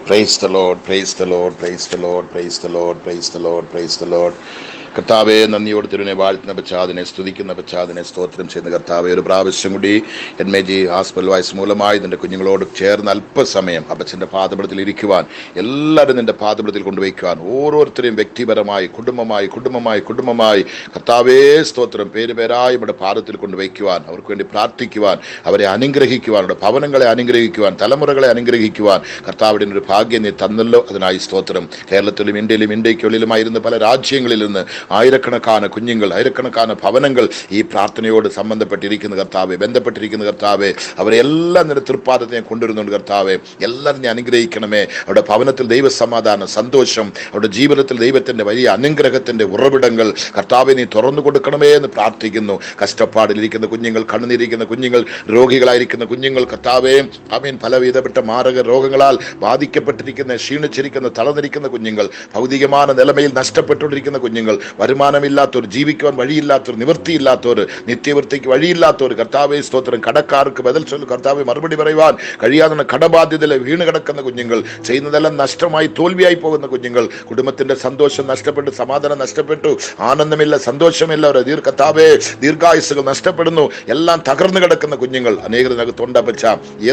Praise the Lord, praise the Lord, praise the Lord, praise the Lord, praise the Lord, praise the Lord. കർത്താവെ, നന്ദിയോട് തിരുവിനെ വാഴ്ത്തുന്ന പശ്ചാതിനെ സ്തുതിക്കുന്ന പശ്ചാതിനെ സ്തോത്രം ചെയ്യുന്ന കർത്താവെ, ഒരു പ്രാവശ്യം കൂടി NMG ഹോസ്പിറ്റൽ വൈസ് മൂലമായി നിന്റെ കുഞ്ഞുങ്ങളോട് ചേർന്ന് അല്പസമയം അപ്പച്ചൻ്റെ പാദപീഠത്തിൽ ഇരിക്കുവാൻ, എല്ലാവരും നിന്റെ പാദപീഠത്തിൽ കൊണ്ടുവയ്ക്കുവാൻ, ഓരോരുത്തരെയും വ്യക്തിപരമായി കുടുംബമായി കർത്താവേ സ്തോത്രം പേരായി ഇവിടെ പാദത്തിൽ കൊണ്ടുവയ്ക്കുവാൻ, അവർക്ക് വേണ്ടി പ്രാർത്ഥിക്കുവാൻ, അവരെ അനുഗ്രഹിക്കുവാൻ, അവരുടെ ഭവനങ്ങളെ അനുഗ്രഹിക്കുവാൻ, തലമുറകളെ അനുഗ്രഹിക്കുവാൻ കർത്താവിൻ്റെ ഒരു ഭാഗ്യം നീ തന്നല്ലോ. അതിനായി സ്തോത്രം. കേരളത്തിലും ഇന്ത്യയ്ക്കുള്ളിലുമായിരുന്ന പല രാജ്യങ്ങളിൽ നിന്ന് ആയിരക്കണക്കാണ് കുഞ്ഞുങ്ങൾ, ആയിരക്കണക്കാണ് ഭവനങ്ങൾ ഈ പ്രാർത്ഥനയോട് സംബന്ധപ്പെട്ടിരിക്കുന്ന കർത്താവെ, ബന്ധപ്പെട്ടിരിക്കുന്ന കർത്താവെ, അവരെല്ലാം നിന്റെ തൃപ്പാദത്തെ കൊണ്ടുവരുന്നുണ്ട് കർത്താവെ. എല്ലാവരും നീ അനുഗ്രഹിക്കണമേ. അവരുടെ ഭവനത്തിൽ ദൈവസമാധാനം, സന്തോഷം, അവരുടെ ജീവിതത്തിൽ ദൈവത്തിൻ്റെ വലിയ അനുഗ്രഹത്തിൻ്റെ ഉറവിടങ്ങൾ കർത്താവെ നീ തുറന്നു കൊടുക്കണമേ എന്ന് പ്രാർത്ഥിക്കുന്നു. കഷ്ടപ്പാടിലിരിക്കുന്ന കുഞ്ഞുങ്ങൾ, കണ്ണുനീരിക്കുന്ന കുഞ്ഞുങ്ങൾ, രോഗികളായിരിക്കുന്ന കുഞ്ഞുങ്ങൾ കർത്താവെ, ആമേൻ, പലവിധപ്പെട്ട മാരക രോഗങ്ങളാൽ ബാധിക്കപ്പെട്ടിരിക്കുന്ന, ക്ഷീണിച്ചിരിക്കുന്ന, തളർന്നിരിക്കുന്ന കുഞ്ഞുങ്ങൾ, ഭൗതികമായ നിലമയിൽ നഷ്ടപ്പെട്ടുകൊണ്ടിരിക്കുന്ന കുഞ്ഞുങ്ങൾ, വരുമാനമില്ലാത്തവർ, ജീവിക്കുവാൻ വഴിയില്ലാത്തവർ, നിവൃത്തിയില്ലാത്തവർ, നിത്യവൃത്തിക്ക് വഴിയില്ലാത്തവർ കർത്താവെ സ്തോത്രം, കടക്കാർക്ക് ബദൽ ചൊല്ലു കർത്താവെ, മറുപടി പറയുവാൻ കഴിയാതെ കടബാധ്യതയിൽ വീണ് കിടക്കുന്ന കുഞ്ഞുങ്ങൾ, ചെയ്യുന്നതെല്ലാം നഷ്ടമായി തോൽവിയായി പോകുന്ന കുഞ്ഞുങ്ങൾ, കുടുംബത്തിന്റെ സന്തോഷം നഷ്ടപ്പെട്ടു, സമാധാനം നഷ്ടപ്പെട്ടു, ആനന്ദമില്ല, സന്തോഷമില്ല, അവരുടെ കർത്താവെ ദീർഘായുസ്സുകൾ നഷ്ടപ്പെടുന്നു, എല്ലാം തകർന്നു കിടക്കുന്ന കുഞ്ഞുങ്ങൾ അനേകത്തിനകത്തുണ്ട് അപ്പച്ച.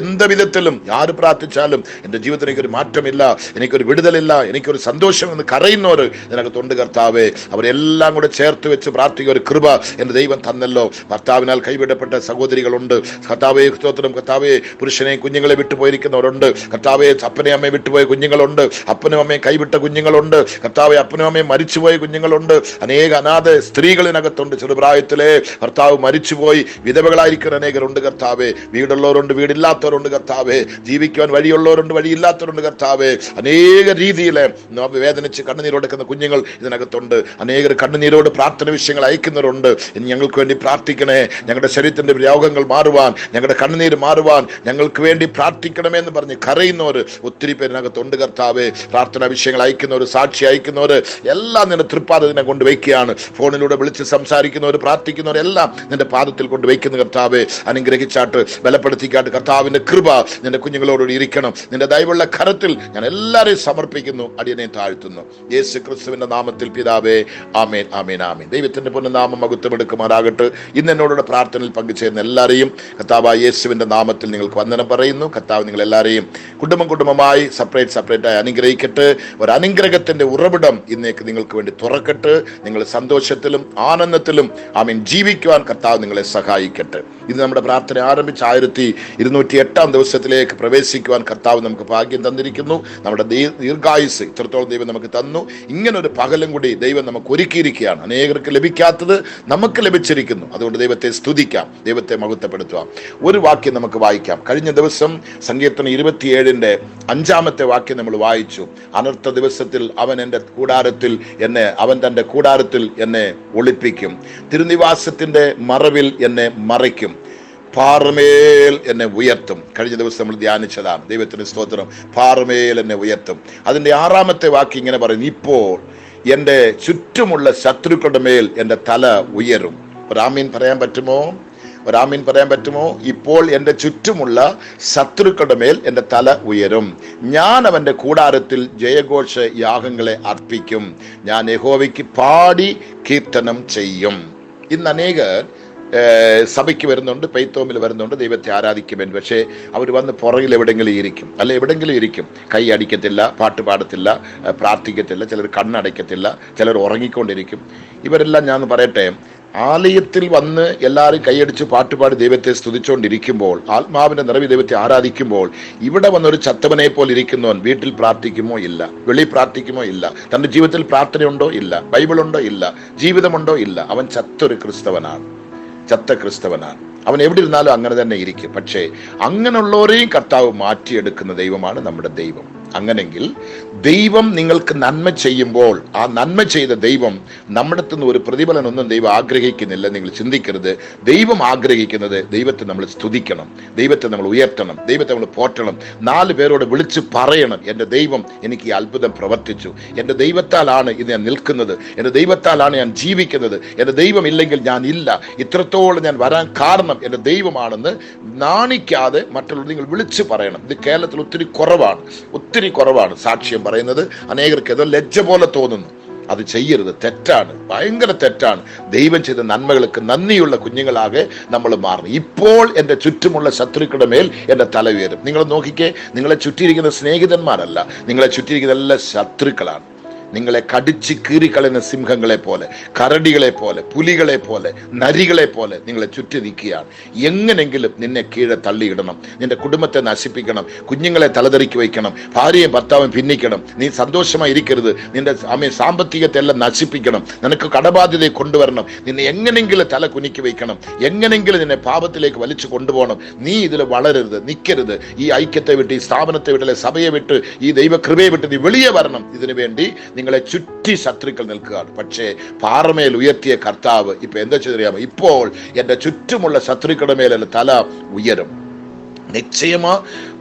എന്ത് വിധത്തിലും ആര് പ്രാർത്ഥിച്ചാലും എൻ്റെ ജീവിതത്തിൽ എനിക്കൊരു മാറ്റമില്ല, എനിക്കൊരു വിടുതലില്ല, എനിക്കൊരു സന്തോഷം എന്ന് കരയുന്നവർ ഇതിനകത്തുണ്ട് കർത്താവെ. അവരെല്ലാം കൂടെ ചേർത്ത് വെച്ച് പ്രാർത്ഥിക്കുക ഒരു കൃപ എൻ്റെ ദൈവം തന്നല്ലോ. ഭർത്താവിനാൽ കൈവിടപ്പെട്ട സഹോദരികളുണ്ട് കർത്താവെ സ്തോത്രം. കർത്താവെ, പുരുഷനെയും കുഞ്ഞുങ്ങളെ വിട്ടുപോയിരിക്കുന്നവരുണ്ട് കർത്താവെ. അപ്പനെയും അമ്മയെ വിട്ടുപോയ കുഞ്ഞുങ്ങളുണ്ട്, അപ്പനും അമ്മയും കൈവിട്ട കുഞ്ഞുങ്ങളുണ്ട് കർത്താവെ. അപ്പനും അമ്മയും മരിച്ചുപോയ കുഞ്ഞുങ്ങളുണ്ട്, അനേക അനാഥ സ്ത്രീകളിനകത്തുണ്ട്. ചെറുപ്രായത്തിലെ ഭർത്താവ് മരിച്ചുപോയി വിധവകളായിരിക്കുന്ന അനേകരുണ്ട് കർത്താവെ. വീടുള്ളവരുണ്ട്, വീടില്ലാത്തവരുണ്ട് കർത്താവെ. ജീവിക്കുവാൻ വഴിയുള്ളവരുണ്ട്, വഴിയില്ലാത്തവരുണ്ട് കർത്താവെ. അനേക രീതിയിൽ വേദനിച്ച് കണ്ണുനീരോടുക്കുന്ന കുഞ്ഞുങ്ങൾ ഇതിനകത്തുണ്ട്. അനേകർ കണ്ണുനീരോട് പ്രാർത്ഥന വിഷയങ്ങൾ അയക്കുന്നവരുണ്ട്. ഇനി ഞങ്ങൾക്ക് വേണ്ടി പ്രാർത്ഥിക്കണേ, ഞങ്ങളുടെ ശരീരത്തിന്റെ രോഗങ്ങൾ മാറുവാൻ, ഞങ്ങളുടെ കണ്ണുനീര് മാറുവാൻ ഞങ്ങൾക്ക് വേണ്ടി പ്രാർത്ഥിക്കണമെന്ന് പറഞ്ഞ് കരയുന്നവർ ഒത്തിരി പേരിനകത്തുണ്ട് കർത്താവെ. പ്രാർത്ഥനാ വിഷയങ്ങൾ അയക്കുന്നവർ, സാക്ഷി അയക്കുന്നവർ എല്ലാം നിന്റെ തൃപ്പാദത്തിനെ കൊണ്ട് വയ്ക്കുകയാണ്. ഫോണിലൂടെ വിളിച്ച് സംസാരിക്കുന്നവർ, പ്രാർത്ഥിക്കുന്നവർ എല്ലാം നിന്റെ പാദത്തിൽ കൊണ്ട് വയ്ക്കുന്ന കർത്താവെ. അനുഗ്രഹിച്ചാട്ട്, ബലപ്പെടുത്തിക്കാട്ട് കർത്താവിന്റെ കൃപ നിന്റെ കുഞ്ഞുങ്ങളോട് ഇരിക്കണം. നിന്റെ ദയവുള്ള കരത്തിൽ ഞാൻ എല്ലാവരെയും സമർപ്പിക്കുന്നു, അടിയനെ താഴ്ത്തുന്നു. യേശു ക്രിസ്തുവിന്റെ നാമത്തിൽ പിതാവേ, ആമേൻ, ആമേൻ, ആമേൻ. ദൈവത്തിന്റെ പുനഃനാമം മഹത്വമെടുക്കുമാറാകട്ടെ. ഇന്ന് എന്നോടുള്ള പ്രാർത്ഥനയിൽ പങ്കുചേരുന്ന എല്ലാവരെയും കർത്താവായ യേശുവിന്റെ നാമത്തിൽ നിങ്ങൾക്ക് വന്ദനം പറയുന്നു. കർത്താവ് നിങ്ങൾ എല്ലാവരെയും കുടുംബമായി സെപ്പറേറ്റായി അനുഗ്രഹിക്കട്ടെ. ഒരു അനുഗ്രഹത്തിന്റെ ഉറവിടം ഇന്നേക്ക് നിങ്ങൾക്ക് വേണ്ടി തുറക്കട്ടെ. നിങ്ങൾ സന്തോഷത്തിലും ആനന്ദത്തിലും ആമേൻ ജീവിക്കുവാൻ കർത്താവ് നിങ്ങളെ സഹായിക്കട്ടെ. ഇത് നമ്മുടെ പ്രാർത്ഥന ആരംഭിച്ച 1208 ദിവസത്തിലേക്ക് പ്രവേശിക്കുവാൻ കർത്താവ് നമുക്ക് ഭാഗ്യം തന്നിരിക്കുന്നു. നമ്മുടെ ദീർഘായുസ് ഇത്രത്തോളം ദൈവം നമുക്ക് തന്നു. ഇങ്ങനൊരു പകലും കൂടി ദൈവം നമുക്ക് ഒരുക്കിയിരിക്കുകയാണ്. അനേകർക്ക് ലഭിക്കാത്തത് നമുക്ക് ലഭിച്ചിരിക്കുന്നു. അതുകൊണ്ട് ദൈവത്തെ സ്തുതിക്കാം, ദൈവത്തെ മഹത്വപ്പെടുത്താം. ഒരു വാക്യം നമുക്ക് വായിക്കാം. കഴിഞ്ഞ ദിവസം സങ്കീർത്തനം 27 5 വാക്യം നമ്മൾ വായിച്ചു. അനർത്ഥ ദിവസത്തിൽ അവൻ എൻ്റെ കൂടാരത്തിൽ അവൻ തൻ്റെ കൂടാരത്തിൽ എന്നെ ഒളിപ്പിക്കും, തിരുനിവാസത്തിന്റെ മറവിൽ എന്നെ മറയ്ക്കും, പാറമേൽ എന്നെ ഉയർത്തും. കഴിഞ്ഞ ദിവസം നമ്മൾ ധ്യാനിച്ചതാണ്. ദൈവത്തിന് സ്തോത്രം. പാറമേൽ എന്നെ ഉയർത്തും. അതിൻ്റെ 6 വാക്യം ഇങ്ങനെ പറയുന്നു, ഇപ്പോൾ എൻ്റെ ചുറ്റുമുള്ള ശത്രുക്കളുടെ മേൽ എൻ്റെ തല ഉയരും. ഒരാമീൻ പറയാൻ പറ്റുമോ? ഒരാമീൻ പറയാൻ പറ്റുമോ? ഇപ്പോൾ എൻ്റെ ചുറ്റുമുള്ള ശത്രുക്കളുടെ മേൽ എൻ്റെ തല ഉയരും. ഞാൻ അവൻ്റെ കൂടാരത്തിൽ ജയഘോഷ യാഗങ്ങളെ അർപ്പിക്കും. ഞാൻ യഹോവയ്ക്ക് പാടി കീർത്തനം ചെയ്യും. ഇന്ന് അനേകർ സഭയ്ക്ക് വരുന്നുണ്ട്, പെയ്ത്തോമിൽ വരുന്നുണ്ട്, ദൈവത്തെ ആരാധിക്കുവാൻ. പക്ഷേ അവർ വന്ന് പുറകിൽ എവിടെങ്കിലും ഇരിക്കും. കൈ അടിക്കത്തില്ല, പാട്ട് പാടത്തില്ല, പ്രാർത്ഥിക്കത്തില്ല, ചിലർ കണ്ണടയ്ക്കത്തില്ല, ചിലർ ഉറങ്ങിക്കൊണ്ടിരിക്കും. ഇവരെല്ലാം ഞാൻ പറയട്ടെ, ആലയത്തിൽ വന്ന് എല്ലാവരും കൈയടിച്ച് പാട്ടുപാടി ദൈവത്തെ സ്തുതിച്ചുകൊണ്ടിരിക്കുമ്പോൾ, ആത്മാവിന്റെ നിറവിൽ ദൈവത്തെ ആരാധിക്കുമ്പോൾ, ഇവിടെ വന്നൊരു ചത്തവനെ പോലെ ഇരിക്കുന്നവൻ വീട്ടിൽ പ്രാർത്ഥിക്കുമോ? ഇല്ല. വെളി പ്രാർത്ഥിക്കുമോ? ഇല്ല. തന്റെ ജീവിതത്തിൽ പ്രാർത്ഥനയുണ്ടോ? ഇല്ല. ബൈബിളുണ്ടോ? ഇല്ല. ജീവിതമുണ്ടോ? ഇല്ല. അവൻ ചത്ത ക്രിസ്തവനാണ്. അവൻ എവിടെ ഇരുന്നാലും അങ്ങനെ തന്നെ ഇരിക്കും. പക്ഷേ അങ്ങനെയുള്ളവരെയും കർത്താവ് മാറ്റിയെടുക്കുന്ന ദൈവമാണ് നമ്മുടെ ദൈവം. അങ്ങനെങ്കിൽ ദൈവം നിങ്ങൾക്ക് നന്മ ചെയ്യുമ്പോൾ ആ നന്മ ചെയ്ത ദൈവം നമ്മുടെ അടുത്തുനിന്ന് ഒരു പ്രതിഫലനൊന്നും ദൈവം ആഗ്രഹിക്കുന്നില്ല. നിങ്ങൾ ചിന്തിക്കരുത്. ദൈവം ആഗ്രഹിക്കുന്നത് ദൈവത്തെ നമ്മൾ സ്തുതിക്കണം, ദൈവത്തെ നമ്മൾ ഉയർത്തണം, ദൈവത്തെ നമ്മൾ പോറ്റണം. 4 പേരോട് വിളിച്ച് പറയണം, എൻ്റെ ദൈവം എനിക്ക് ഈ അത്ഭുതം പ്രവർത്തിച്ചു, എൻ്റെ ദൈവത്താലാണ് ഇത് ഞാൻ നിൽക്കുന്നത്, എൻ്റെ ദൈവത്താലാണ് ഞാൻ ജീവിക്കുന്നത്, എൻ്റെ ദൈവം ഇല്ലെങ്കിൽ ഞാൻ ഇല്ല, ഇത്രത്തോളം ഞാൻ വരാൻ കാരണം എൻ്റെ ദൈവമാണെന്ന് നാണിക്കാതെ മറ്റുള്ളവർ നിങ്ങൾ വിളിച്ച് പറയണം. ഇത് കേരളത്തിൽ ഒത്തിരി കുറവാണ്. ഒത്തിരി ഒത്തിരി കുറവാണ് സാക്ഷ്യം പറയുന്നത്. അനേകർക്ക് ഏതോ ലജ്ജ പോലെ തോന്നുന്നു. അത് ചെയ്യരുത്, തെറ്റാണ്, ഭയങ്കര തെറ്റാണ്. ദൈവം ചെയ്ത നന്മകൾക്ക് നന്ദിയുള്ള കുഞ്ഞുങ്ങളാകെ നമ്മൾ മാറണം. ഇപ്പോൾ എൻ്റെ ചുറ്റുമുള്ള ശത്രുക്കളുടെ മേൽ എൻ്റെ തല ഉയരും. നിങ്ങൾ നോക്കിക്കേ, നിങ്ങളെ ചുറ്റിയിരിക്കുന്ന സ്നേഹിതന്മാരല്ല, നിങ്ങളെ ചുറ്റിയിരിക്കുന്ന എല്ലാ ശത്രുക്കളാണ്. നിങ്ങളെ കടിച്ച് കീറിക്കളയുന്ന സിംഹങ്ങളെ പോലെ, കരടികളെ പോലെ, പുലികളെ പോലെ, നരികളെ പോലെ നിങ്ങളെ ചുറ്റി നിൽക്കുകയാണ്. എങ്ങനെങ്കിലും നിന്നെ കീഴെ തള്ളിയിടണം, നിന്റെ കുടുംബത്തെ നശിപ്പിക്കണം, കുഞ്ഞുങ്ങളെ തലതെറിക്ക് വയ്ക്കണം, ഭാര്യയും ഭർത്താവും ഭിന്നിക്കണം, നീ സന്തോഷമായി ഇരിക്കരുത്, നിന്റെ സാമ്പത്തികത്തെ എല്ലാം നശിപ്പിക്കണം, നിനക്ക് കടബാധ്യതയെ കൊണ്ടുവരണം, നിന്നെ എങ്ങനെങ്കിലും തല കുനിക്ക് വയ്ക്കണം, എങ്ങനെങ്കിലും നിന്നെ പാപത്തിലേക്ക് വലിച്ചു കൊണ്ടുപോകണം. നീ ഇതിൽ വളരരുത്, നിൽക്കരുത്. ഈ ഐക്യത്തെ വിട്ട്, ഈ സ്ഥാപനത്തെ വിട്ട്, സഭയെ വിട്ട്, ഈ ദൈവകൃപയെ വിട്ട് നീ വെളിയെ വരണം. ഇതിനു വേണ്ടി നിങ്ങളെ ചുറ്റി ശത്രുക്കൾ നിൽക്കുകയാണ്. പക്ഷേ പാറമേൽ ഉയർത്തിയ കർത്താവ് ഇപ്പൊ എന്താ ചെയ്തറിയാമോ? ഇപ്പോൾ എന്റെ ചുറ്റുമുള്ള ശത്രുക്കളുടെ മേലെ തല ഉയരും. നിശ്ചയമാ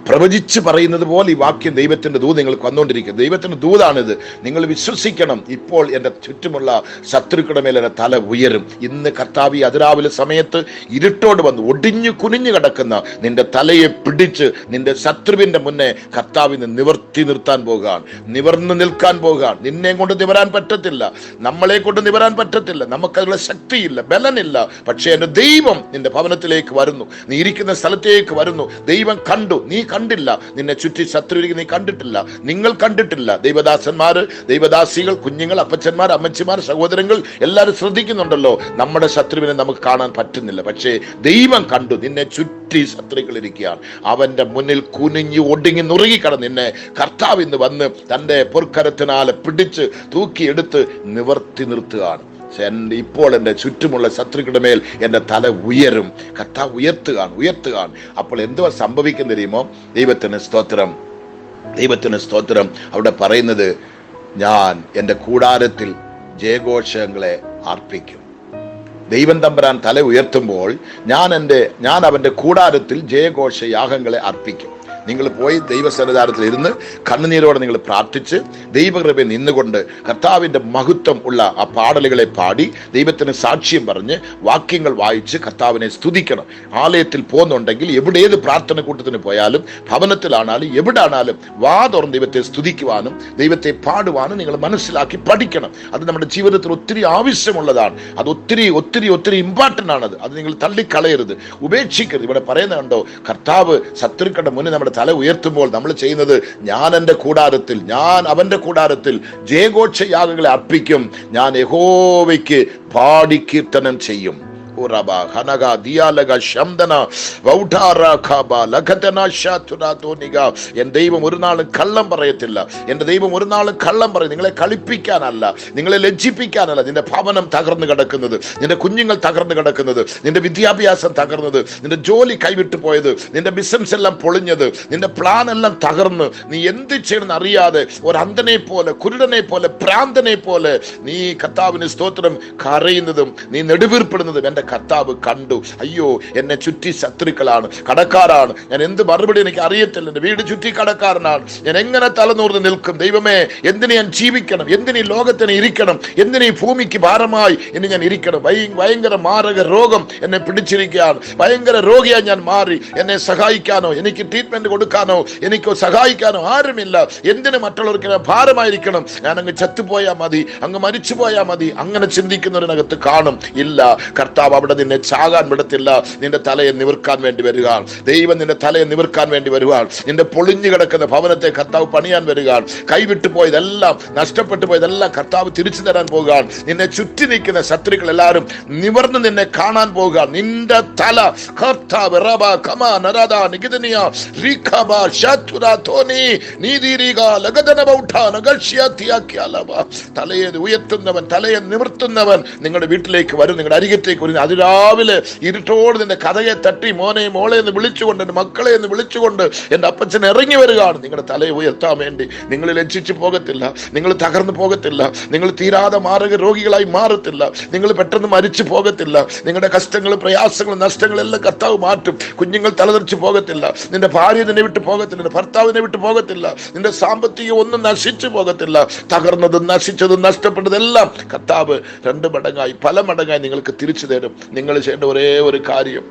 പ്രവചിച്ച് പറയുന്നത് പോലെ ഈ വാക്യം ദൈവത്തിന്റെ ദൂത് നിങ്ങൾക്ക് വന്നുകൊണ്ടിരിക്കും. ദൈവത്തിന്റെ ദൂതാണിത്, നിങ്ങൾ വിശ്വസിക്കണം. ഇപ്പോൾ എൻ്റെ ചുറ്റുമുള്ള ശത്രുക്കളുടെ മേലെ എൻ്റെ തല ഉയരും. ഇന്ന് കർത്താവ് അതിരാവിലെ സമയത്ത് ഇരുട്ടോട് വന്ന് ഒടിഞ്ഞു കുനിഞ്ഞു കിടക്കുന്ന നിന്റെ തലയെ പിടിച്ച് നിന്റെ ശത്രുവിന്റെ മുന്നേ കർത്താവിന് നിവർത്തി നിർത്താൻ പോകുകയാണ്, നിവർന്നു നിൽക്കാൻ പോകുകയാണ്. നിന്നെ കൊണ്ട് നിവരാൻ പറ്റത്തില്ല, നമ്മളെ കൊണ്ട് നിവരാൻ പറ്റത്തില്ല, നമുക്കതിനുള്ള ശക്തിയില്ല, ബലനില്ല. പക്ഷേ എൻ്റെ ദൈവം നിന്റെ ഭവനത്തിലേക്ക് വരുന്നു, നീ ഇരിക്കുന്ന സ്ഥലത്തേക്ക് വരുന്നു. ദൈവം കണ്ടു, നീ കണ്ടില്ല. നിന്നെ ചുറ്റി ശത്രുവിനെ നീ കണ്ടിട്ടില്ല, നിങ്ങൾ കണ്ടിട്ടില്ല. ദൈവദാസന്മാര്, ദൈവദാസികൾ, കുഞ്ഞുങ്ങൾ, അപ്പച്ചന്മാർ, അമ്മച്ചിമാർ, സഹോദരങ്ങൾ എല്ലാവരും ശ്രദ്ധിക്കുന്നുണ്ടല്ലോ. നമ്മുടെ ശത്രുവിനെ നമുക്ക് കാണാൻ പറ്റുന്നില്ല. പക്ഷേ ദൈവം കണ്ടു, നിന്നെ ചുറ്റി ശത്രുക്കൾ ഇരിക്കുകയാണ്. അവന്റെ മുന്നിൽ കുനിഞ്ഞു ഒടുങ്ങി നുറുകിക്കടന്ന് നിന്നെ കർത്താവ് ഇന്ന് വന്ന് തന്റെ പൊർക്കരത്തിനാലെ പിടിച്ച് തൂക്കിയെടുത്ത് നിവർത്തി നിർത്തുകയാണ്. ഇപ്പോൾ എൻ്റെ ചുറ്റുമുള്ള ശത്രുക്കളുടെ മേൽ എൻ്റെ തല ഉയരും. കർത്താവ് ഉയർത്തുകയാണ്. അപ്പോൾ എന്തുവാ സംഭവിക്കുന്ന അറിയുമോ? ദൈവത്തിന് സ്തോത്രം, ദൈവത്തിന് സ്തോത്രം. അവിടെ പറയുന്നത്, ഞാൻ എൻ്റെ കൂടാരത്തിൽ ജയഘോഷങ്ങളെ അർപ്പിക്കും. ദൈവം തമ്പുരാൻ തല ഉയർത്തുമ്പോൾ ഞാൻ അവൻ്റെ കൂടാരത്തിൽ ജയഘോഷ യാഗങ്ങളെ അർപ്പിക്കും. നിങ്ങൾ പോയി ദൈവസന്നിധാനത്തിൽ ഇരുന്ന് കണ്ണുനീരോടെ നിങ്ങൾ പ്രാർത്ഥിച്ച് ദൈവകൃപയിൽ നിന്നുകൊണ്ട് കർത്താവിൻ്റെ മഹത്വം ഉള്ള ആ പാടലുകളെ പാടി ദൈവത്തിന് സാക്ഷ്യം പറഞ്ഞ് വാക്യങ്ങൾ വായിച്ച് കർത്താവിനെ സ്തുതിക്കണം. ആലയത്തിൽ പോകുന്നുണ്ടെങ്കിൽ ഏത് പ്രാർത്ഥന കൂട്ടത്തിന് പോയാലും, ഭവനത്തിലാണാലും എവിടാണാലും വാ തുറന്ന് ദൈവത്തെ സ്തുതിക്കുവാനും ദൈവത്തെ പാടുവാനും നിങ്ങൾ മനസ്സിലാക്കി പഠിക്കണം. അത് നമ്മുടെ ജീവിതത്തിൽ ഒത്തിരി ആവശ്യമുള്ളതാണ്. അത് ഒത്തിരി ഒത്തിരി ഒത്തിരി ഇമ്പോർട്ടൻ്റ് ആണത്. അത് നിങ്ങൾ തള്ളിക്കളയരുത്, ഉപേക്ഷിക്കരുത്. ഇവിടെ പറയുന്നത് കണ്ടോ, കർത്താവ് ശത്രുക്കളുടെ മുന്നിൽ നമ്മുടെ തല ഉയർത്തുമ്പോൾ നമ്മൾ ചെയ്യുന്നത്, ഞാൻ അവന്റെ കൂടാരത്തിൽ ജയഘോഷ യാഗങ്ങളെ അർപ്പിക്കും, ഞാൻ യഹോവയ്ക്ക് പാടി കീർത്തനം ചെയ്യും. എൻ ദൈവം ഒരു നാളും കള്ളം പറയത്തില്ല. എന്റെ ദൈവം ഒരു നാളും കള്ളം പറയും. നിങ്ങളെ കളിപ്പിക്കാനല്ല, നിങ്ങളെ ലജ്ജിപ്പിക്കാനല്ല. നിന്റെ ഭവനം തകർന്നു കിടക്കുന്നത്, നിന്റെ കുഞ്ഞുങ്ങൾ തകർന്നു കിടക്കുന്നത്, നിന്റെ വിദ്യാഭ്യാസം തകർന്നത്, നിന്റെ ജോലി കൈവിട്ടു പോയത്, നിന്റെ ബിസിനസ് എല്ലാം പൊളിഞ്ഞത്, നിന്റെ പ്ലാൻ എല്ലാം തകർന്ന് നീ എന്ത് ചെയ്യണമെന്ന് അറിയാതെ ഒരു അന്ധനെ പോലെ, കുരുടനെ പോലെ, ഭ്രാന്തനെ പോലെ നീ കർത്താവിന് സ്തോത്രം കരയുന്നതും നീ നെടുവീർപ്പെടുന്നതും എന്റെ കർത്താവ് കണ്ടു. അയ്യോ, എന്നെ ചുറ്റി ശത്രുക്കളാണ്, കടക്കാരാണ്, ഞാൻ എന്ത് മറുപടി എനിക്ക് അറിയത്തില്ല, എന്റെ വീട് ചുറ്റി കടക്കാരനാണ്, ഞാൻ എങ്ങനെ തലനൂർന്ന് നിൽക്കും? ദൈവമേ, എന്തിനു ഞാൻ ജീവിക്കണം? എന്തിനീ ലോകത്തിന് ഇരിക്കണം? എന്തിനീ ഭൂമിക്ക് ഭാരമായി ഇനി ഞാൻ ഇരിക്കണം? ഭയങ്കര മാരക രോഗം എന്നെ പിടിച്ചിരിക്കുകയാണ്, ഭയങ്കര രോഗിയായി ഞാൻ മാറി. എന്നെ സഹായിക്കാനോ, എനിക്ക് ട്രീറ്റ്മെന്റ് കൊടുക്കാനോ, എനിക്കോ സഹായിക്കാനോ ആരുമില്ല. എന്തിന് മറ്റുള്ളവർക്ക് ഭാരമായിരിക്കണം? ഞാൻ അങ്ങ് ചത്തുപോയാൽ മതി, അങ്ങ് മരിച്ചു പോയാൽ മതി, അങ്ങനെ ചിന്തിക്കുന്നവരിനകത്ത് കാണും. ഇല്ല, കർത്താവ് അവിടെ നിന്നെ ചാകാൻ വിടത്തില്ല. നിന്റെ തലയെ നിവർക്കാൻ വേണ്ടി വരികയാണ്. ദൈവം നിന്റെ തലയെ നിവർക്കാൻ വേണ്ടി വരുകയാണ്. നിന്റെ പൊളിഞ്ഞു കിടക്കുന്ന ഭവനത്തെ കർത്താവ് പണിയാൻ വരികയാണ്. കൈവിട്ടു പോയതെല്ലാം, നഷ്ടപ്പെട്ടു പോയതെല്ലാം കർത്താവ് തിരിച്ചു തരാൻ പോകുകയാണ്. നിന്നെ ചുറ്റി നിൽക്കുന്ന ശത്രുക്കൾ എല്ലാവരും നിവർന്ന് നിന്നെ കാണാൻ പോകുകയാണ്. നിന്റെ തല കർത്താവ് തലയെ ഉയർത്തുന്നവൻ, തലയെ നിവർത്തുന്നവൻ നിങ്ങളുടെ വീട്ടിലേക്ക് വരും, നിങ്ങളുടെ അരികത്തേക്ക് വരും. അതിരാവിലെ ഇരുട്ടോട് നിന്റെ കഥയെ തട്ടി, മോനെ മോളെ എന്ന് വിളിച്ചുകൊണ്ട്, എൻ്റെ മക്കളെ എന്ന് വിളിച്ചുകൊണ്ട് എൻ്റെ അപ്പച്ചൻ ഇറങ്ങി വരികയാണ്. നിങ്ങളുടെ തലയെ ഉയർത്താൻ വേണ്ടി. നിങ്ങൾ ലജ്ജിച്ചു പോകത്തില്ല, നിങ്ങൾ തകർന്നു പോകത്തില്ല, നിങ്ങൾ തീരാതെ മാരക രോഗികളായി മാറത്തില്ല, നിങ്ങൾ പെട്ടെന്ന് മരിച്ചു പോകത്തില്ല. നിങ്ങളുടെ കഷ്ടങ്ങളും പ്രയാസങ്ങളും നഷ്ടങ്ങളെല്ലാം കർത്താവ് മാറ്റും. കുഞ്ഞുങ്ങൾ തലതെറിച്ച് പോകത്തില്ല, നിന്റെ ഭാര്യ നിന്നെ വിട്ട് പോകത്തില്ല, നിന്റെ ഭർത്താവിനെ വിട്ട് പോകത്തില്ല, നിന്റെ സാമ്പത്തികം ഒന്നും നശിച്ചു പോകത്തില്ല. തകർന്നതും നശിച്ചതും നഷ്ടപ്പെട്ടതെല്ലാം കർത്താവ് 2 മടങ്ങായി, പല മടങ്ങായി നിങ്ങൾക്ക് തിരിച്ചു തരും. നിങ്ങൾ ചെയ്യേണ്ട ഒരേ ഒരു കാര്യം,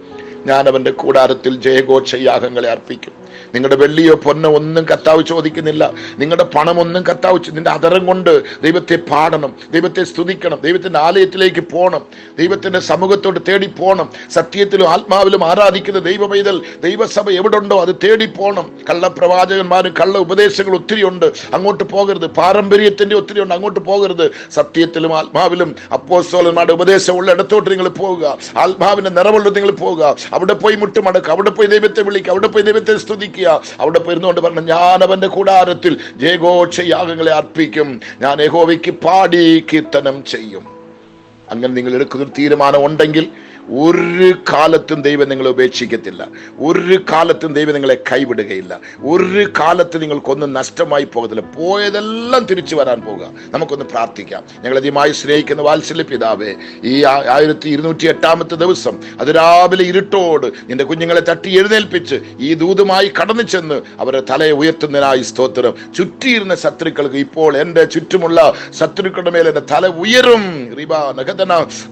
ഞാൻ അവന്റെ കൂടാരത്തിൽ ജയഘോഷ യാഗങ്ങളെ അർപ്പിക്കും. നിങ്ങളുടെ വെള്ളിയോ പൊന്നോ ഒന്നും കർത്താവ് ചോദിക്കുന്നില്ല. നിങ്ങളുടെ പണമൊന്നും കർത്താവ്, നിന്റെ അതരം കൊണ്ട് ദൈവത്തെ പാടണം, ദൈവത്തെ സ്തുതിക്കണം, ദൈവത്തിന്റെ ആലയത്തിലേക്ക് പോകണം, ദൈവത്തിന്റെ സമൂഹത്തോട് തേടി പോകണം. സത്യത്തിലും ആത്മാവിലും ആരാധിക്കുന്ന ദൈവമൈതൽ, ദൈവസഭ എവിടെ ഉണ്ടോ അത് തേടി പോകണം. കള്ളപ്രവാചകന്മാരും കള്ള ഉപദേശങ്ങൾ ഒത്തിരി ഉണ്ട്, അങ്ങോട്ട് പോകരുത്. പാരമ്പര്യത്തിന്റെ ഒത്തിരി ഉണ്ട്, അങ്ങോട്ട് പോകരുത്. സത്യത്തിലും ആത്മാവിലും അപ്പോസ്തലന്മാരുടെ ഉപദേശമുള്ള ഇടത്തോട്ട് നിങ്ങൾ പോവുക. ആത്മാവിന്റെ നിറവുള്ള നിങ്ങൾ പോവുക. അവിടെ പോയി മുട്ടുമടക്കുക, അവിടെ പോയി ദൈവത്തെ വിളിക്കുക, അവിടെ പോയി ദൈവത്തെ സ്തുതിക്കുക. അവിടെ പോയിരുന്നുകൊണ്ട് പറഞ്ഞു, ഞാൻ അവന്റെ കൂടാരത്തിൽ ജയഘോഷ യാഗങ്ങളെ അർപ്പിക്കും, ഞാൻ യഹോവയ്ക്ക് പാടി കീർത്തനം ചെയ്യും. അങ്ങനെ നിങ്ങൾ എടുക്കുന്ന തീരുമാനം ഉണ്ടെങ്കിൽ ഒരു കാലത്തും ദൈവം നിങ്ങളെ ഉപേക്ഷിക്കത്തില്ല. ഒരു കാലത്തും ദൈവം നിങ്ങളെ കൈവിടുകയില്ല. ഒരു കാലത്ത് നിങ്ങൾക്കൊന്നും നഷ്ടമായി പോകത്തില്ല. പോയതെല്ലാം തിരിച്ചു വരാൻ പോകുക. നമുക്കൊന്ന് പ്രാർത്ഥിക്കാം. ഞങ്ങൾ അധികമായി സ്നേഹിക്കുന്ന വാത്സല്യ പിതാവേ, ഈ 1208 ദിവസം അത് രാവിലെ ഇരുട്ടോട് നിന്റെ കുഞ്ഞുങ്ങളെ തട്ടി എഴുന്നേൽപ്പിച്ച് ഈ ദൂതുമായി കടന്നു ചെന്ന് അവരുടെ തലയെ ഉയർത്തുന്നതിനായി സ്തോത്രം. ചുറ്റിയിരുന്ന ശത്രുക്കൾക്ക് ഇപ്പോൾ എന്റെ ചുറ്റുമുള്ള ശത്രുക്കളുടെ മേൽ എന്റെ തല ഉയരും.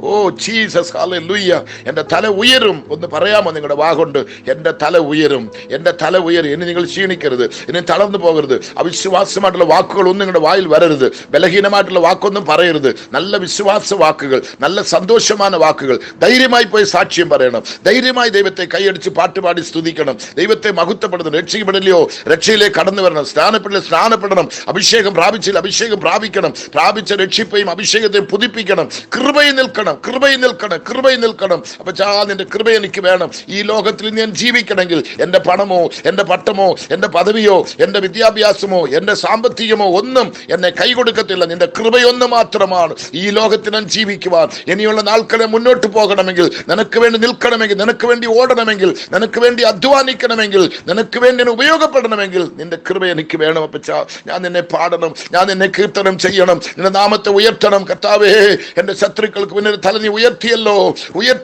Oh Jesus, hallelujah. എന്റെ തല ഉയരും. ഒന്ന് പറയാമോ നിങ്ങളുടെ വാഗൊണ്ട്? എന്റെ തല ഉയരും, എന്റെ തല ഉയരും. ഇനി നിങ്ങൾ ക്ഷീണിക്കരുത്, ഇനി തളർന്നു പോകരുത്. അവിശ്വാസമായിട്ടുള്ള വാക്കുകളൊന്നും നിങ്ങളുടെ വായിൽ വരരുത്. ബലഹീനമായിട്ടുള്ള വാക്കൊന്നും പറയരുത്. നല്ല വിശ്വാസ വാക്കുകൾ, നല്ല സന്തോഷமான വാക്കുകൾ. ധൈര്യമായി പോയി സാക്ഷ്യം പറയണം. ധൈര്യമായി ദൈവത്തെ കൈയടിച്ച് പാട്ടുപാടി സ്തുതിക്കണം. ദൈവത്തെ മഹത്വപ്പെടുത്തണം. രക്ഷിക്കപ്പെടില്ലയോ രക്ഷയിലേക്ക് കടന്നു വരണം. സ്നാനപ്പെടണം. അഭിഷേകം പ്രാപിച്ചില്ല, അഭിഷേകം പ്രാപിക്കണം. പ്രാപിച്ച രക്ഷിപ്പയും അഭിഷേകത്തെയും പുതുപ്പിക്കണം. കൃപയിൽ നിൽക്കണം, കൃപയിൽ നിൽക്കണം, കൃപയിൽ നിൽക്കണം. അപ്പൊ നിന്റെ കൃപ എനിക്ക് വേണം. ഈ ലോകത്തിൽ ഞാൻ ജീവിക്കണമെങ്കിൽ എന്റെ പണമോ, എന്റെ പട്ടമോ, എന്റെ പദവിയോ, എന്റെ വിദ്യാഭ്യാസമോ, എന്റെ സാമ്പത്തികമോ ഒന്നും എന്നെ കൈ കൊടുക്കത്തില്ല. നിന്റെ കൃപയൊന്ന് മാത്രമാണ് ഈ ലോകത്തിൽ ഞാൻ ജീവിക്കുവാൻ. ഇനിയുള്ള നാൾക്കളെ മുന്നോട്ട് പോകണമെങ്കിൽ, നിനക്ക് വേണ്ടി നിൽക്കണമെങ്കിൽ, നിനക്ക് വേണ്ടി ഓടണമെങ്കിൽ, നിനക്ക് വേണ്ടി അധ്വാനിക്കണമെങ്കിൽ, നിനക്ക് വേണ്ടി ഉപയോഗപ്പെടണമെങ്കിൽ നിന്റെ കൃപ എനിക്ക് വേണം. അപ്പച്ചാ, ഞാൻ നിന്നെ പാടണം, ഞാൻ നിന്നെ കീർത്തനം ചെയ്യണം, നിന്റെ നാമത്തെ ഉയർത്തണം. കർത്താവേ, എന്റെ ശത്രുക്കൾക്ക് മുന്നിൽ തല നീ ഉയർത്തിയല്ലോ, ഉയർത്തിയല്ലോ.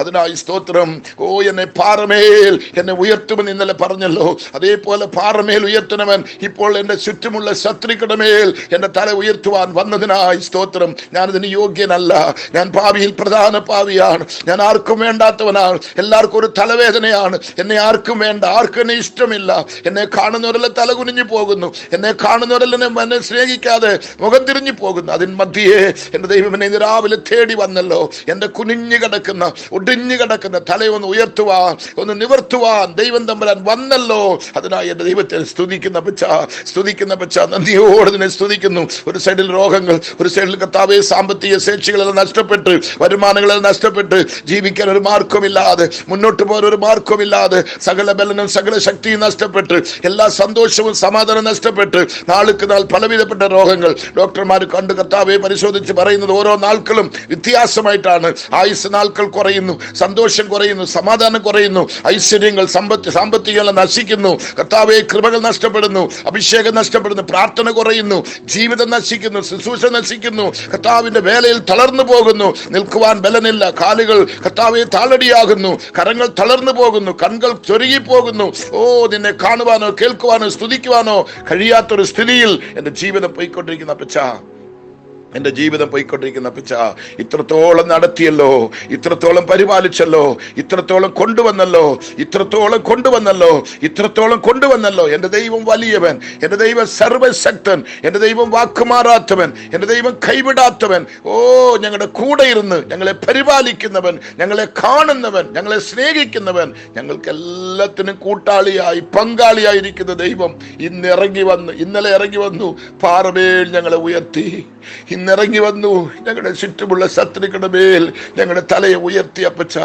അതിനായി സ്തോത്രം. ഓ, എന്നെ പാറമേൽ എന്നെ ഉയർത്തുമെന്ന് ഇന്നലെ പറഞ്ഞല്ലോ. അതേപോലെ പാറമേൽ ഉയർത്തണവൻ ഇപ്പോൾ എന്റെ ചുറ്റുമുള്ള ശത്രുക്കളുടെ മേൽ എന്റെ തല ഉയർത്തുവാൻ വന്നതിനായി സ്തോത്രം. ഞാനതിന് യോഗ്യനല്ല. ഞാൻ പാപിയിൽ പ്രധാന പാപിയാണ്. ഞാൻ ആർക്കും വേണ്ടാത്തവനാണ്. എല്ലാവർക്കും ഒരു തലവേദനയാണ്. എന്നെ ആർക്കും വേണ്ട, ആർക്കും എന്നെ ഇഷ്ടമില്ല. എന്നെ കാണുന്നവരെല്ലാം തല കുനിഞ്ഞു പോകുന്നു. എന്നെ കാണുന്നവരെല്ലാം എന്നെ സ്നേഹിക്കാതെ മുഖം തിരിഞ്ഞു പോകുന്നു. അതിന് മധ്യേ എന്റെ ദൈവം എന്നെ രാവിലെ തേടി വന്നല്ലോ. എന്റെ കുനിഞ്ഞു കിടക്കുന്ന, ഒടിഞ്ഞു കിടക്കുന്ന തലയൊന്ന് ഉയർത്തുവാൻ, ഒന്ന് നിവർത്തുവാൻ ദൈവം തമ്പുരാൻ വന്നല്ലോ. അതിനായി എന്റെ ദൈവത്തെ സ്തുതിക്കുന്ന പച്ച നന്ദിയോടെ തന്നെ സ്തുതിക്കുന്നു. ഒരു സൈഡിൽ രോഗങ്ങൾ, ഒരു സൈഡിൽ കർത്താവേ സാമ്പത്തിക ശേഷികളെല്ലാം നഷ്ടപ്പെട്ട്, വരുമാനങ്ങളെല്ലാം നഷ്ടപ്പെട്ട്, ജീവിക്കാൻ ഒരു മാർഗമില്ലാതെ, മുന്നോട്ട് പോകാൻ ഒരു മാർഗമില്ലാതെ, സകല ബലനും സകല ശക്തിയും നഷ്ടപ്പെട്ട്, എല്ലാ സന്തോഷവും സമാധാനം നഷ്ടപ്പെട്ട്, നാൾക്ക് നാൾ പലവിധപ്പെട്ട രോഗങ്ങൾ ഡോക്ടർമാർ കണ്ട് കർത്താവെ പരിശോധിച്ച് പറയുന്നത് ഓരോ നാൾക്കളും വ്യത്യാസമായിട്ടാണ്. ആയുസ് നാൾക്കൾ കുറയുന്നു, സന്തോഷം കുറയുന്നു, സമാധാനം കുറയുന്നു, ഐശ്വര്യങ്ങൾ സാമ്പത്തികങ്ങൾ നശിക്കുന്നു. കർത്താവേ, കൃപകൾ നഷ്ടപ്പെടുന്നു, അഭിഷേകം നഷ്ടപ്പെടുന്നു, പ്രാർത്ഥന കുറയുന്നു, ജീവിതം നശിക്കുന്നു, ശുശ്രൂഷ നശിക്കുന്നു. കർത്താവിന്റെ വേലയിൽ തളർന്നു പോകുന്നു. നിൽക്കുവാൻ ബലമില്ല. കാലുകൾ കർത്താവെ താളടിയാകുന്നു, കരങ്ങൾ തളർന്നു പോകുന്നു, കണ്ണുകൾ ചൊരുങ്ങിപ്പോകുന്നു. ഓ, നിന്നെ കാണുവാനോ കേൾക്കുവാനോ സ്തുതിക്കുവാനോ കഴിയാത്തൊരു സ്ഥിതിയിൽ എന്റെ ജീവിതം പോയിക്കൊണ്ടിരിക്കുന്ന അപ്പച്ചാ, എന്റെ ജീവിതം പോയിക്കൊണ്ടിരിക്കുന്ന അപ്പച്ച, ഇത്രത്തോളം നടത്തിയല്ലോ, ഇത്രത്തോളം പരിപാലിച്ചല്ലോ, ഇത്രത്തോളം കൊണ്ടുവന്നല്ലോ. എന്റെ ദൈവം വലിയവൻ, എന്റെ ദൈവം സർവശക്തൻ, എന്റെ ദൈവം വാക്കുമാറാത്തവൻ, എന്റെ ദൈവം കൈവിടാത്തവൻ. ഓ, ഞങ്ങളുടെ കൂടെ ഇരുന്ന് ഞങ്ങളെ പരിപാലിക്കുന്നവൻ, ഞങ്ങളെ കാണുന്നവൻ, ഞങ്ങളെ സ്നേഹിക്കുന്നവൻ, ഞങ്ങൾക്ക് എല്ലാത്തിനും കൂട്ടാളിയായി പങ്കാളിയായിരിക്കുന്ന ദൈവം ഇന്നലെ ഇറങ്ങി വന്നു. പാറമേൽ ഞങ്ങളെ ഉയർത്തി, ഇന്നിറങ്ങി വന്നു. ഞങ്ങളുടെ ചുറ്റുമുള്ള ശത്രുക്കളുടെ മേൽ ഞങ്ങളുടെ തലയെ ഉയർത്തി അപ്പച്ച.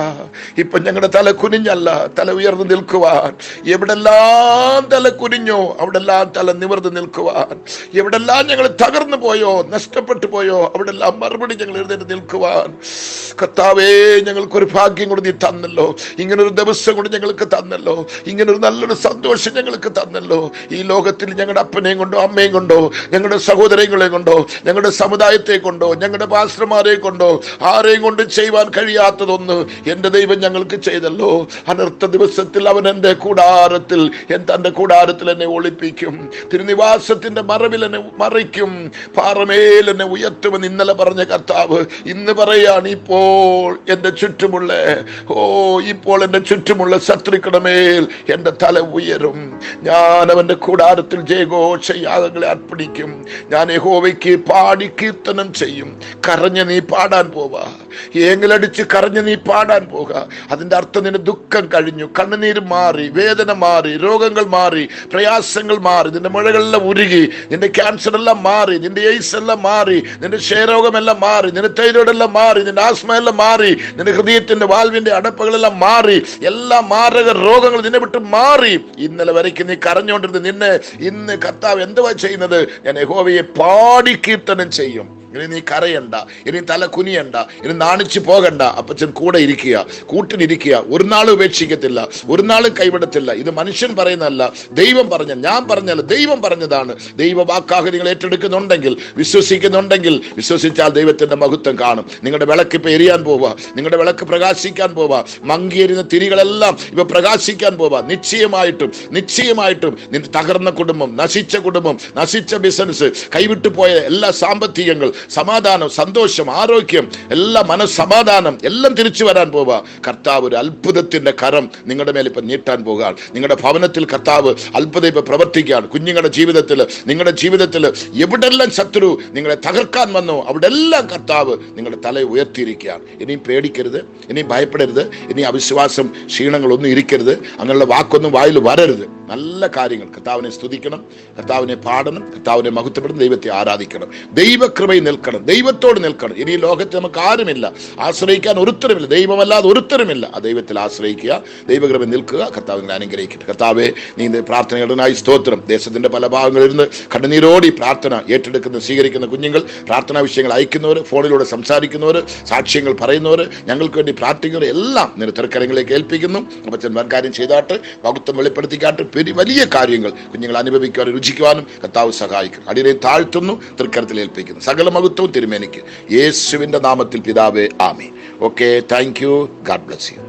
ഇപ്പൊ ഞങ്ങളുടെ തല കുനിഞ്ഞല്ല, തല ഉയർന്നു നിൽക്കുവാൻ. എവിടെല്ലാം തല കുനിഞ്ഞോ അവിടെല്ലാം തല നിവർന്നു നിൽക്കുവാൻ. എവിടെല്ലാം ഞങ്ങൾ തകർന്നു പോയോ, നഷ്ടപ്പെട്ടു പോയോ, അവിടെല്ലാം മറുപടി ഞങ്ങൾ എഴുന്നേറ്റ് നിൽക്കുവാൻ. കർത്താവേ, ഞങ്ങൾക്കൊരു ഭാഗ്യം കൂടി നീ തന്നല്ലോ. ഇങ്ങനൊരു ദിവസം കൂടി ഞങ്ങൾക്ക് തന്നല്ലോ. ഇങ്ങനൊരു നല്ലൊരു സന്തോഷം ഞങ്ങൾക്ക് തന്നല്ലോ. ഈ ലോകത്തിൽ ഞങ്ങളുടെ അപ്പനെയും കൊണ്ടോ അമ്മയും കൊണ്ടോ ഞങ്ങളുടെ സഹോദരങ്ങളെയും കൊണ്ടോ ഞങ്ങളുടെ സമുദായ പഞ്ചായത്തെ കൊണ്ടോ ഞങ്ങളുടെ പാസ്റ്റർമാരെ കൊണ്ടോ ആരെയും കൊണ്ട് ചെയ്യുവാൻ കഴിയാത്തതൊന്ന് എന്റെ ദൈവം ഞങ്ങൾക്ക് ചെയ്തല്ലോ. അനർത്ഥ ദിവസത്തിൽ അവൻ എന്റെ കൂടാരത്തിൽ തന്റെ കൂടാരത്തിൽ എന്നെ ഒളിപ്പിക്കും, തിരുനിവാസത്തിന്റെ മറവിൽ എന്നെ മറയ്ക്കും, പാറമേൽ എന്നെ ഉയർത്തുമെന്ന് ഇന്നലെ പറഞ്ഞ കർത്താവ് ഇന്ന് പറയാണ്, ഇപ്പോൾ എന്റെ ചുറ്റുമുള്ള ഇപ്പോൾ എന്റെ ചുറ്റുമുള്ള ശത്രുക്കളുടെ മേൽ എന്റെ തല ഉയരും. ഞാൻ അവന്റെ കൂടാരത്തിൽ ജയഘോഷയാഗങ്ങളെ അർപ്പിക്കും. ഞാൻ യഹോവയ്ക്ക് പാടി കീർത്തനം ചെയ്യും. കരഞ്ഞ് നീ പാടാൻ പോവാ, ഏങ്ങലടിച്ച് കരഞ്ഞ് നീ പാടാൻ പോക. അതിന്റെ അർത്ഥം നിന്റെ ദുഃഖം കഴിഞ്ഞു, കണ്ണുനീര് മാറി, വേദന മാറി, രോഗങ്ങൾ മാറി, പ്രയാസങ്ങൾ മാറി, നിന്റെ മുഴകളെല്ലാം ഉരുകി, നിന്റെ ക്യാൻസർ എല്ലാം മാറി, നിന്റെ എയ്സ് എല്ലാം മാറി, നിന്റെ ക്ഷയരോഗമെല്ലാം മാറി, നിന്റെ തൈറോയ്ഡ് എല്ലാം മാറി, നിന്റെ ആസ്മ എല്ലാം മാറി, നിന്റെ ഹൃദയത്തിന്റെ വാൽവിന്റെ അടപ്പുകളെല്ലാം മാറി, എല്ലാ മാരക രോഗങ്ങൾ നിന്നെ വിട്ട് മാറി. ഇന്നലെ വരയ്ക്ക് നീ കരഞ്ഞുകൊണ്ടിരുന്നത് നിന്നെ ഇന്ന് കർത്താവ് എന്തുവാ ചെയ്യുന്നത്? ഞാൻ യഹോവയെ പാടി കീർത്തനം ചെയ്യും. ഇനി നീ കരയണ്ട, ഇനി തല കുനിയണ്ട, ഇനി നാണിച്ചു പോകണ്ട. അപ്പച്ചൻ കൂടെ ഇരിക്കുക, കൂട്ടിനിരിക്കുക. ഒരു നാളും ഉപേക്ഷിക്കത്തില്ല, ഒരു നാളും കൈവിടത്തില്ല. ഇത് മനുഷ്യൻ പറയുന്നതല്ല, ദൈവം പറഞ്ഞ, ഞാൻ പറഞ്ഞല്ല, ദൈവം പറഞ്ഞതാണ്. ദൈവ വാക്കാக നിങ്ങൾ ഏറ്റെടുക്കുന്നുണ്ടെങ്കിൽ, വിശ്വസിക്കുന്നുണ്ടെങ്കിൽ, വിശ്വസിച്ചാൽ ദൈവത്തിന്റെ മഹത്വം കാണും. നിങ്ങളുടെ വിളക്ക് ഇപ്പൊ എരിയാൻ പോവാ, നിങ്ങളുടെ വിളക്ക് പ്രകാശിക്കാൻ പോവാ, മങ്ങിയെരിയുന്ന തിരികളെല്ലാം ഇവ പ്രകാശിക്കാൻ പോവാ. നിശ്ചയമായിട്ടും നിന്റെ തകർന്ന കുടുംബം, നശിച്ച കുടുംബം, നശിച്ച ബിസിനസ്, കൈവിട്ടു പോയ എല്ലാ സാമ്പത്തികങ്ങൾ, സമാധാനം, സന്തോഷം, ആരോഗ്യം, എല്ലാ മനസ്സമാധാനം എല്ലാം തിരിച്ചു വരാൻ പോവാ. കർത്താവ് ഒരു അത്ഭുതത്തിന്റെ കരം നിങ്ങളുടെ മേൽ ഇപ്പൊ നീട്ടാൻ പോകാൻ. നിങ്ങളുടെ ഭവനത്തിൽ കർത്താവ് അത്ഭുതം ഇപ്പൊ പ്രവർത്തിക്കുകയാണ്. കുഞ്ഞുങ്ങളുടെ ജീവിതത്തിൽ, നിങ്ങളുടെ ജീവിതത്തിൽ എവിടെല്ലാം ശത്രു നിങ്ങളെ തകർക്കാൻ വന്നോ അവിടെല്ലാം കർത്താവ് നിങ്ങളുടെ തല ഉയർത്തിയിരിക്കുകയാണ്. ഇനിയും പേടിക്കരുത്, ഇനിയും ഭയപ്പെടരുത്, ഇനി അവിശ്വാസം, ക്ഷീണങ്ങളൊന്നും ഇരിക്കരുത്, അങ്ങനെയുള്ള വാക്കൊന്നും വായിൽ വരരുത്. നല്ല കാര്യങ്ങൾ, കർത്താവിനെ സ്തുതിക്കണം, കർത്താവിനെ പാടണം, കർത്താവിനെ മഹത്വപ്പെടണം, ദൈവത്തെ ആരാധിക്കണം, ദൈവകൃപയിൽ നിൽക്കണം, ദൈവത്തോട് നിൽക്കണം. ഇനി ലോകത്ത് നമുക്ക് ആരുമില്ല, ആശ്രയിക്കാൻ ഒരുത്തരുമില്ല, ദൈവമല്ലാതെ ഒരുത്തരുമില്ല. ആ ദൈവത്തിൽ ആശ്രയിക്കുക, ദൈവകൃപ നിൽക്കുക. കർത്താവിനെ അനുഗ്രഹിക്കട്ടെ. കർത്താവെ, നീ പ്രാർത്ഥനകളുടെനായി സ്തോത്രം. ദേശത്തിന്റെ പല ഭാഗങ്ങളിൽ നിന്ന് കണ്ണുനീരോടി പ്രാർത്ഥന ഏറ്റെടുക്കുന്ന, സ്വീകരിക്കുന്ന കുഞ്ഞുങ്ങൾ, പ്രാർത്ഥനാ വിഷയങ്ങൾ അയക്കുന്നവർ, ഫോണിലൂടെ സംസാരിക്കുന്നവർ, സാക്ഷ്യങ്ങൾ പറയുന്നവർ, ഞങ്ങൾക്ക് വേണ്ടി പ്രാർത്ഥിക്കുന്നവർ എല്ലാം നിന്റെ തിരക്കരങ്ങളിലേക്ക് ഏൽപ്പിക്കുന്നു. അപ്പച്ചൻ കാര്യം ചെയ്താട്ട്, മഹത്വം വെളിപ്പെടുത്തിക്കാട്ട് വലിയ കാര്യങ്ങൾ കുഞ്ഞുങ്ങൾ അനുഭവിക്കുവാനും രുചിക്കുവാനും കർത്താവ് സഹായിക്കും. അടിയെ താഴ്ത്തുന്നു, തൃക്കരത്തിൽ ഏൽപ്പിക്കുന്നു. സകല മഹത്വവും തിരുമേനിക്ക് യേശുവിന്റെ നാമത്തിൽ പിതാവേ, ആമേൻ. Okay, thank you. God bless U.